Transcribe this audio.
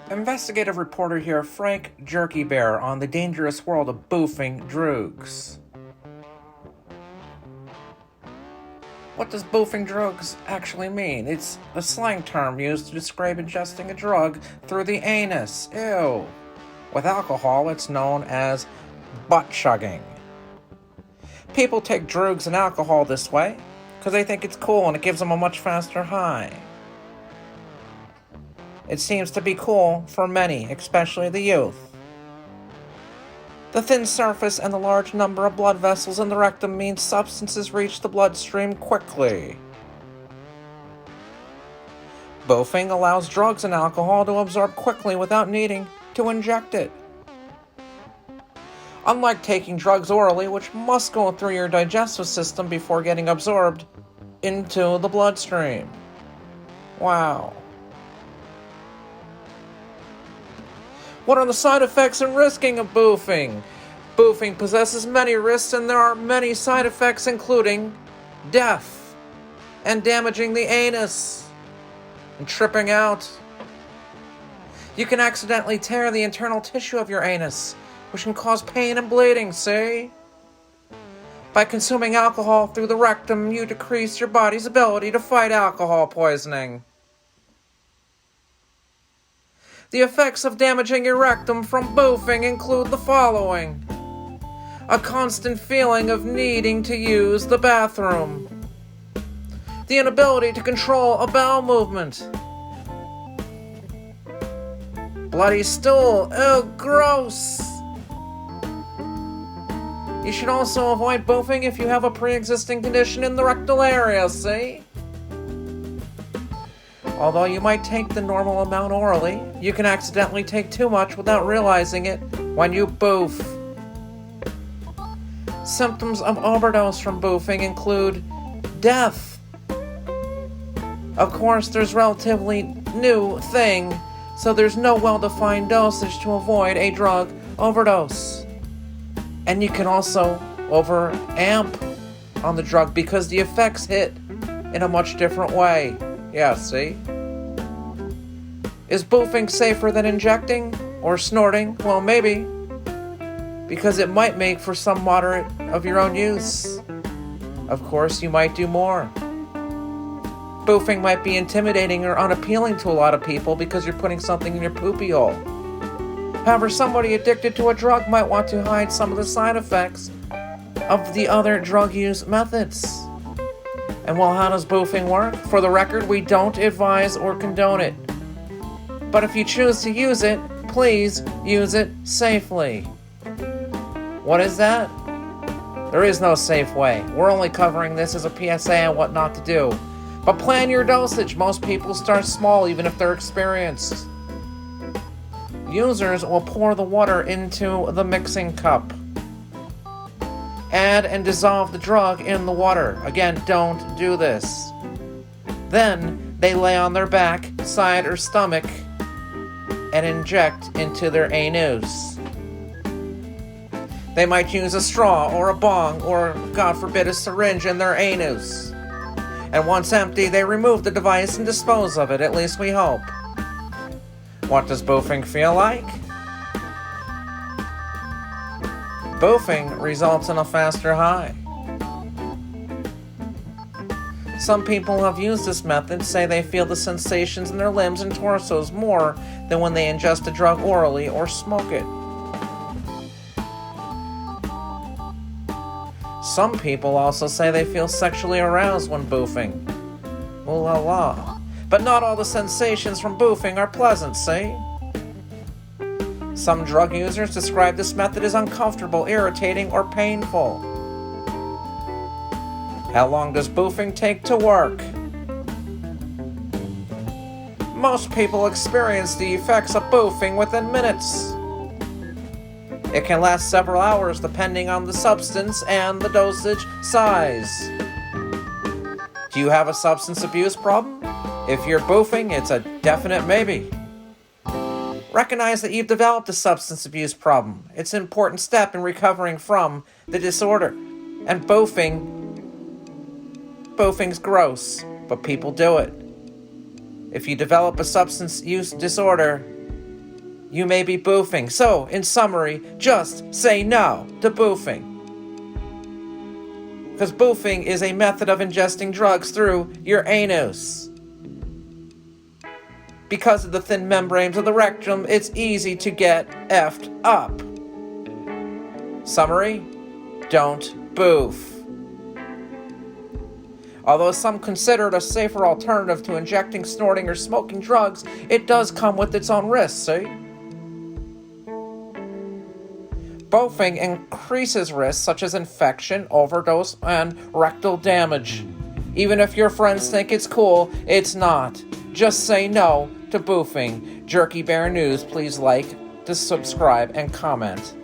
Investigative reporter here, Frank Jerky Bear, on the dangerous world of boofing drugs. What does boofing drugs actually mean? It's a slang term used to describe ingesting a drug through the anus. Ew. With alcohol, it's known as butt chugging. People take drugs and alcohol this way because they think it's cool and it gives them a much faster high. It seems to be cool for many, especially the youth. The thin surface and the large number of blood vessels in the rectum means substances reach the bloodstream quickly. Boofing allows drugs and alcohol to absorb quickly without needing to inject it. Unlike taking drugs orally, which must go through your digestive system before getting absorbed into the bloodstream. Wow. What are the side effects and risking of boofing? Boofing possesses many risks, and there are many side effects, including death and damaging the anus and tripping out. You can accidentally tear the internal tissue of your anus, which can cause pain and bleeding, see? By consuming alcohol through the rectum, you decrease your body's ability to fight alcohol poisoning. The effects of damaging your rectum from boofing include the following: a constant feeling of needing to use the bathroom, the inability to control a bowel movement, bloody stool, ew, gross. You should also avoid boofing if you have a pre-existing condition in the rectal area, see? Although you might take the normal amount orally, you can accidentally take too much without realizing it when you boof. Symptoms of overdose from boofing include death. Of course, there's relatively new thing, so there's no well-defined dosage to avoid a drug overdose. And you can also over-amp on the drug because the effects hit in a much different way. Yeah, see? Is boofing safer than injecting or snorting? Well, maybe. Because it might make for some moderate of your own use. Of course, you might do more. Boofing might be intimidating or unappealing to a lot of people because you're putting something in your poopy hole. However, somebody addicted to a drug might want to hide some of the side effects of the other drug use methods. And well, how does boofing work? For the record, we don't advise or condone it. But if you choose to use it, please use it safely. What is that? There is no safe way. We're only covering this as a PSA on what not to do. But plan your dosage. Most people start small even if they're experienced. Users will pour the water into the mixing cup. Add and dissolve the drug in the water. Again, don't do this. Then they lay on their back, side, or stomach and inject into their anus. They might use a straw or a bong or, God forbid, a syringe in their anus. And once empty, they remove the device and dispose of it, at least we hope. What does boofing feel like? Boofing results in a faster high. Some people who have used this method say they feel the sensations in their limbs and torsos more than when they ingest a drug orally or smoke it. Some people also say they feel sexually aroused when boofing. Ooh la la. But not all the sensations from boofing are pleasant, see? Some drug users describe this method as uncomfortable, irritating, or painful. How long does boofing take to work? Most people experience the effects of boofing within minutes. It can last several hours depending on the substance and the dosage size. Do you have a substance abuse problem? If you're boofing, it's a definite maybe. Recognize that you've developed a substance abuse problem. It's an important step in recovering from the disorder. And boofing's gross, but people do it. If you develop a substance use disorder, you may be boofing. So, in summary, just say no to boofing. Because boofing is a method of ingesting drugs through your anus. Because of the thin membranes of the rectum, it's easy to get effed up. Summary, don't boof. Although some consider it a safer alternative to injecting, snorting, or smoking drugs, it does come with its own risks, see? Boofing increases risks such as infection, overdose, and rectal damage. Even if your friends think it's cool, it's not. Just say no to boofing. Jerky Bear News, please like, subscribe, and comment.